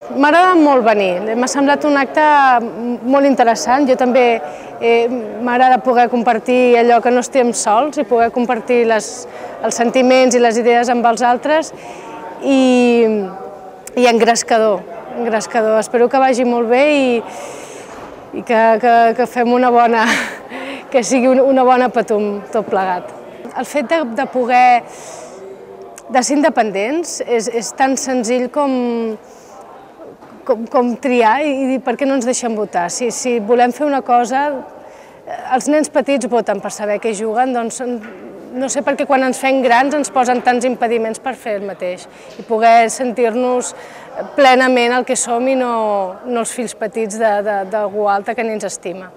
M'agrada molt venir, m'ha semblat un acte molt interessant. Jo també m'agrada poder compartir allò que no estem sols i poder compartir els sentiments i les idees amb els altres i engrescador. Espero que vagi molt bé i que fem que sigui una bona patum tot plegat. El fet de poder ser independents és tan senzill com triar i dir per què no ens deixen votar. Si volem fer una cosa, els nens petits voten per saber què juguen, doncs no sé per què quan ens fem grans ens posen tants impediments per fer el mateix i poder sentir-nos plenament el que som i no els fills petits d'algú altre que ni ens estima.